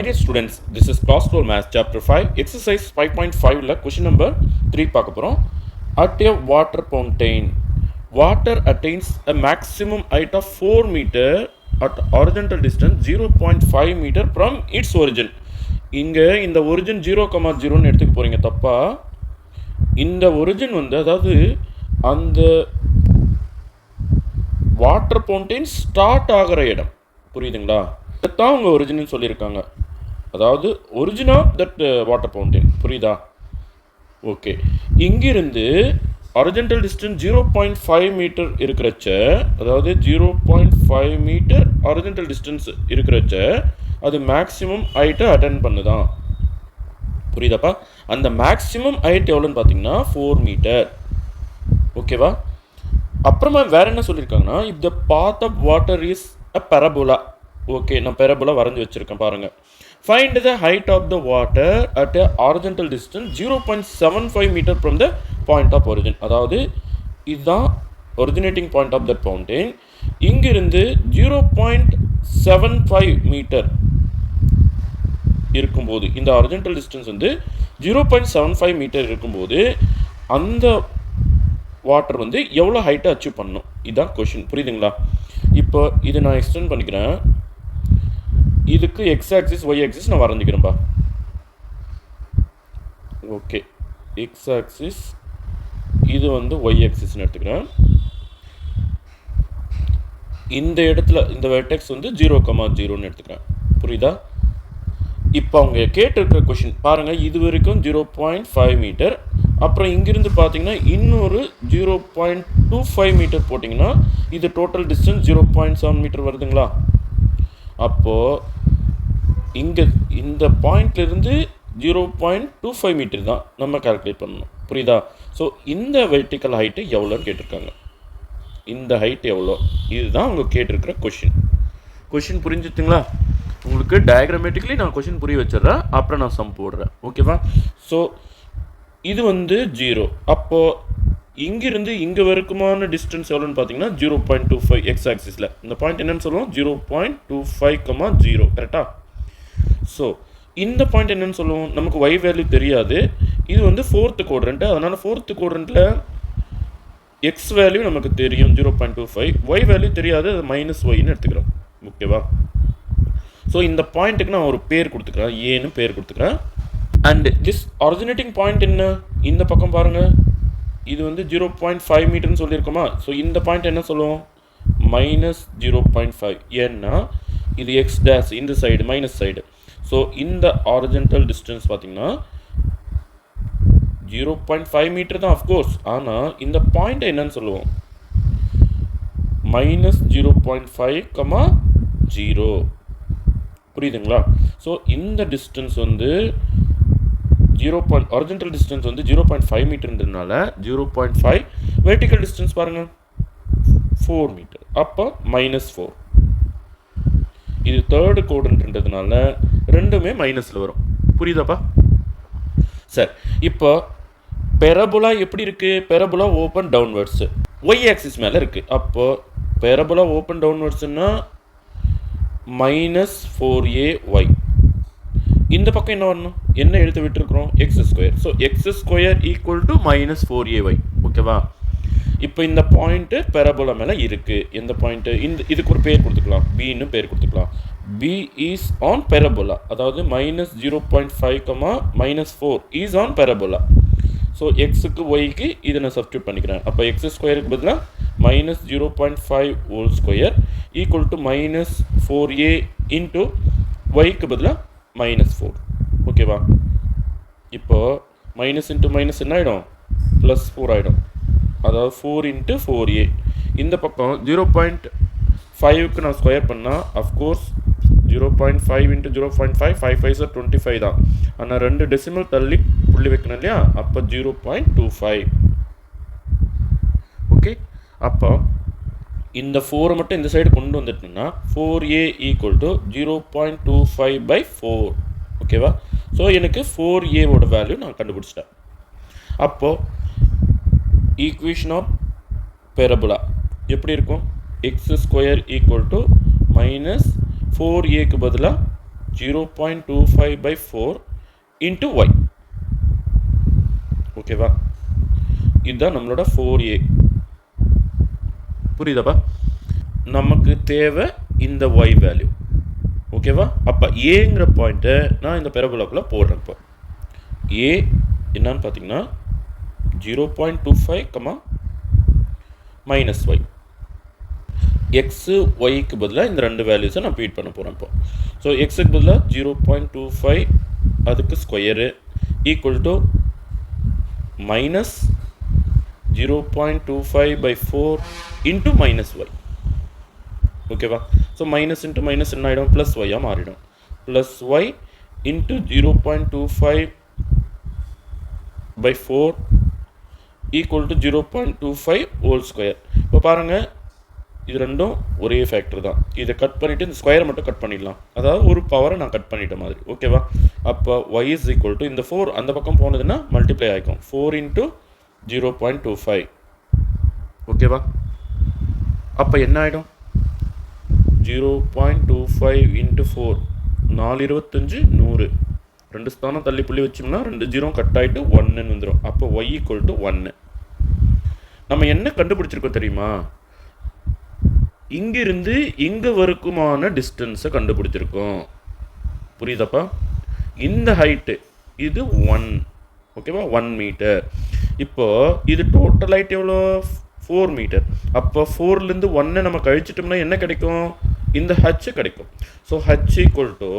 Dear students, this is Class 12 Maths Chapter 5, Exercise 5.5 question number 3 பார்க்க போறோம். At a water fountain, water attains a maximum height of 4 meter at horizontal distance 0.5 meter from its origin. இங்க இந்த origin 0,0 ன்னு எடுத்துக்க போறீங்க தப்பா. இந்த origin வந்து அதாவது அந்த வாட்டர் ஃபவுண்டைன் ஸ்டார்ட் ஆகிற இடம் புரியுதுங்களா? இதுதான் உங்கள் ஒரிஜினல் சொல்லியிருக்காங்க. அதாவது origin of that water fountain புரியுதா? ஓகே, இங்கிருந்து ஹாரிஜான்டல் டிஸ்டன்ஸ் 0.5 மீட்டர் இருக்கிறச்ச, அதாவது 0.5 மீட்டர் ஹாரிஜான்டல் டிஸ்டன்ஸ் இருக்கிறச்ச அது மேக்ஸிமம் ஹைட்டை அட்டென்ட் பண்ணுதான். புரியுதாப்பா? அந்த மேக்ஸிமம் ஹைட் எவ்வளோன்னு பார்த்தீங்கன்னா 4 மீட்டர். ஓகேவா? அப்புறமா வேற என்ன சொல்லியிருக்காங்கன்னா, if the path of water is a parabola. Okay, நான் பெரபோலா வரைஞ்சி வச்சுருக்கேன் பாருங்கள். Find the height of the water at a horizontal distance 0.75 metre from the point of origin. அதாவது இதுதான் originating point of that fountain. இங்கிருந்து 0.75 metre இருக்கும்போது, இந்த ஹாரிஜான்டல் distance வந்து 0.75 மீட்டர் இருக்கும்போது அந்த வாட்டர் வந்து எவ்வளோ ஹைட்டை அச்சீவ் பண்ணணும், இதுதான் கொஷின். புரியுதுங்களா? இப்போ இதை நான் எக்ஸ்டெண்ட் பண்ணிக்கிறேன். இதுக்கு எக்ஸ் ஆக்சிஸ் ஒய் ஆக்சிஸ் நான் வரைஞ்சிக்கிறேன்பா. ஓகே, எக்ஸ் ஆக்சிஸ் இது வந்து ஒய் ஆக்சிஸ்ன்னு எடுத்துக்கிறேன். இந்த இடத்துல இந்த வெர்டெக்ஸ் வந்து 0,0ன்னு எடுத்துக்கிறேன். புரியுதா? இப்போ அவங்க கேட்டிருக்கிற கொஷின் பாருங்கள். இது வரைக்கும் 0.5 மீட்டர், அப்புறம் இங்கிருந்து பார்த்தீங்கன்னா இன்னொரு 0.25 மீட்டர் போட்டிங்கன்னா இது டோட்டல் டிஸ்டன்ஸ் 0.7 மீட்டர் வருதுங்களா? அப்போது இங்கே இந்த பாயிண்ட்லேருந்து 0.25 மீட்டர் தான் நம்ம கால்குலேட் பண்ணணும். புரியுதா? ஸோ இந்த வெர்டிக்கல் ஹைட்டு எவ்வளோன்னு கேட்டிருக்காங்க. இந்த ஹைட் எவ்வளோ, இதுதான் அவங்க கேட்டிருக்கிற கொஷின். கொஷின் புரிஞ்சுட்டுங்களா? உங்களுக்கு டயக்ராமேட்டிக்கலி நான் கொஷின் புரிய வச்சிடுறேன், அப்புறம் நான் சம் போடுறேன். ஓகேவா? ஸோ இது வந்து 0. அப்போது இங்கிருந்து இங்கே வரைக்குமான டிஸ்டன்ஸ் எவ்வளோன்னு பார்த்தீங்கன்னா 0.25 எக்ஸ் ஆக்சிஸில். இந்த பாயிண்ட் என்னன்னு சொல்லுவோம்? 0.25,0 கரெக்டாக? ஸோ இந்த பாயிண்ட் என்னன்னு சொல்லுவோம்? நமக்கு ஒய் வேல்யூ தெரியாது. இது வந்து 4th குவாட்ரண்ட். அதனால் 4th குவாட்ரண்ட்டில் எக்ஸ் வேல்யூ நமக்கு தெரியும் 0.25, ஒய் வேல்யூ தெரியாது, அது மைனஸ் ஒய்ன்னு எடுத்துக்கிறோம். ஓகேவா? ஸோ இந்த பாயிண்ட்டுக்கு நான் ஒரு பேர் கொடுத்துக்கிறேன், ஏன்னு பேர் கொடுத்துக்கிறேன். அண்ட் திஸ் ஆரிஜினேட்டிங் பாயிண்ட் என்ன? இந்த பக்கம் பாருங்கள், இது வந்து 0.5 மீட்டர்னு சொல்லியிருக்கோமா? ஸோ இந்த பாயிண்ட் என்ன சொல்லுவோம்? மைனஸ் 0.5. ஏன்னா இது எக்ஸ் டேஷ், இந்த சைடு மைனஸ் சைடு. ஸோ இந்த ஆரிஜினல் டிஸ்டன்ஸ் பார்த்தீங்கன்னா 0.5 மீட்டர் தான் அஃப்கோர்ஸ். ஆனால் இந்த பாயிண்ட் என்னன்னு சொல்லுவோம்? மைனஸ் 0.5,0. புரியுதுங்களா? ஸோ இந்த டிஸ்டன்ஸ் வந்து ஹாரிஜான்டல் டிஸ்டன்ஸ் வந்து 0.5 மீட்டர்ன்றதுனால 0.5, வெர்டிக்கல் டிஸ்டன்ஸ் பாருங்கள் 4 மீட்டர். அப்போ -4. இது 3rd குவாட்ரண்ட்ன்றதுனால ரெண்டுமே மைனஸில் வரும். புரியுதாப்பா? சரி, இப்போ பெரபோலா எப்படி இருக்குது? பெரபோலா ஓப்பன் டவுன்வர்ட்ஸு ஒய் ஆக்சிஸ் மேலே இருக்குது. அப்போது பெரபோலா ஓப்பன் டவுன்வர்ட்ஸுன்னா -4ay. இந்த பக்கம் என்ன வரணும்? என்ன எழுத்து விட்டுருக்குறோம்? x². So x² equal to -4ay. ஓகேவா? இப்போ இந்த பாயிண்ட்டு பெரபோலா மேலே இருக்குது. எந்த பாயிண்ட்டு? இதுக்கு ஒரு பேர் கொடுத்துக்கலாம், பின்னு பேர் கொடுத்துக்கலாம். பி இஸ் ஆன் பெரபோலா, அதாவது -0.5, -4 இஸ் ஆன் பெரபோலா. ஸோ எக்ஸுக்கு ஒய்க்கு இதை நான் சப்ஸ்டியூட் பண்ணிக்கிறேன். அப்போ x²க்கு பதிலாக -0.5 whole square equal to -4a into ஒய்க்கு பதிலாக -4. ஓகேவா? இப்போது மைனஸ் இன்ட்டு மைனஸ் என்ன ஆகிடும்? +4 ஆகிடும். அதாவது 4 × 4a. இந்த பக்கம் 0.5க்கு நான் ஸ்கொயர் பண்ணால் அஃப்கோர்ஸ் 0.5 × 0.5, 5 5 25 தான். ஆனால் 2 டெசிமல் தள்ளி புள்ளி வைக்கணும் இல்லையா? அப்போ 0.25. ஓகே, அப்போ இந்த 4 மட்டும் இந்த சைடு கொண்டு வந்துட்டோம்னா 4a ஈக்குவல் டு 0.25/4. ஓகேவா? ஸோ எனக்கு 4a வேல்யூ நான் கண்டுபிடிச்சிட்டேன். அப்போது ஈக்குவேஷன் ஆஃப் பெரபோலா எப்படி இருக்கும்? x² ஈக்குவல் டு -4aக்கு பதிலாக 0.25/4 into y. ஓகேவா? இதுதான் நம்மளோட 4a. புரியுதாப்பா? நமக்கு தேவை இந்த y வேல்யூ. ஓகேவா? அப்போ ஏங்கிற பாயிண்ட்டை நான் இந்த பெரபோலாக்குள்ளே போடுறேன். இப்போ ஏ என்னன்னு பார்த்தீங்கன்னா 0.25, மைனஸ் ஒய். எக்ஸு ஒய்க்கு பதிலாக இந்த ரெண்டு வேல்யூஸை நான் ஃபீட் பண்ண போகிறேன். இப்போ ஸோ எக்ஸுக்கு பதிலாக 0.25 அதுக்கு square equal to minus 0.25/4 into minus y. ஓகேவா? ஸோ மைனஸ் இன்ட்டு மைனஸ் என்ன ஆகிடும்? ப்ளஸ் ஒய்யாக மாறிடும். Plus y into 0.25/4 equal to 0.25 whole square. இப்போ பாருங்கள், இது ரெண்டும் ஒரே ஃபேக்டர் தான். இதை கட் பண்ணிவிட்டு இந்த ஸ்கொயரை மட்டும் கட் பண்ணிடலாம். அதாவது ஒரு பவரை நான் கட் பண்ணிட்ட மாதிரி. ஓகேவா? அப்போ ஒய் இஸ் ஈக்குவல் டு இந்த 4 அந்த பக்கம் போனதுன்னா மல்டிப்ளை ஆகிக்கும். 4 இன்ட்டு 0.25. ஓகேவா? அப்போ என்ன ஆகிடும்? 0.25 இன்ட்டு 4 4 25 100. ரெண்டு ஸ்தானம் தள்ளி புள்ளி வச்சோம்னா 2 0 கட் ஆகிட்டு 1ன்னு வந்துடும். அப்போ ஒய் ஈக்குவல் டு 1. நம்ம என்ன கண்டுபிடிச்சிருக்கோம் தெரியுமா? இங்கிருந்து இங்கே வரைக்குமான டிஸ்டன்ஸை கண்டுபிடிச்சிருக்கோம். புரியுதாப்பா? இந்த ஹைட்டு இது 1. ஓகேவா? 1 மீட்டர். இப்போது இது டோட்டல் ஹைட் எவ்வளோ? 4 மீட்டர். அப்போ 4லேருந்து 1 நம்ம கழிச்சிட்டோம்னா என்ன கிடைக்கும்? இந்த ஹச் கிடைக்கும். So H equal to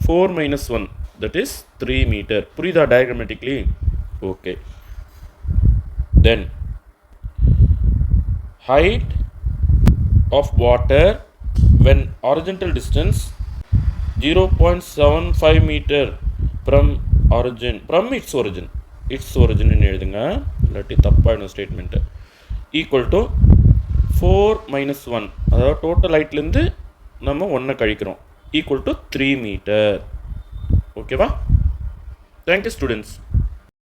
4 minus 1, that is 3 meter. புரியுதா diagrammatically? Okay. Then height of water when horizontal distance 0.75 meter from origin, from its origin ன்னு எழுதுங்க, இல்லாட்டி தப்பாயிடும் ஸ்டேட்மெண்ட்டு. ஈக்குவல் டு 4 minus 1, அதாவது டோட்டல் ஹைட்லேருந்து நம்ம 1 கழிக்கிறோம், ஈக்குவல் டு 3 மீட்டர். ஓகேவா? Thank you students.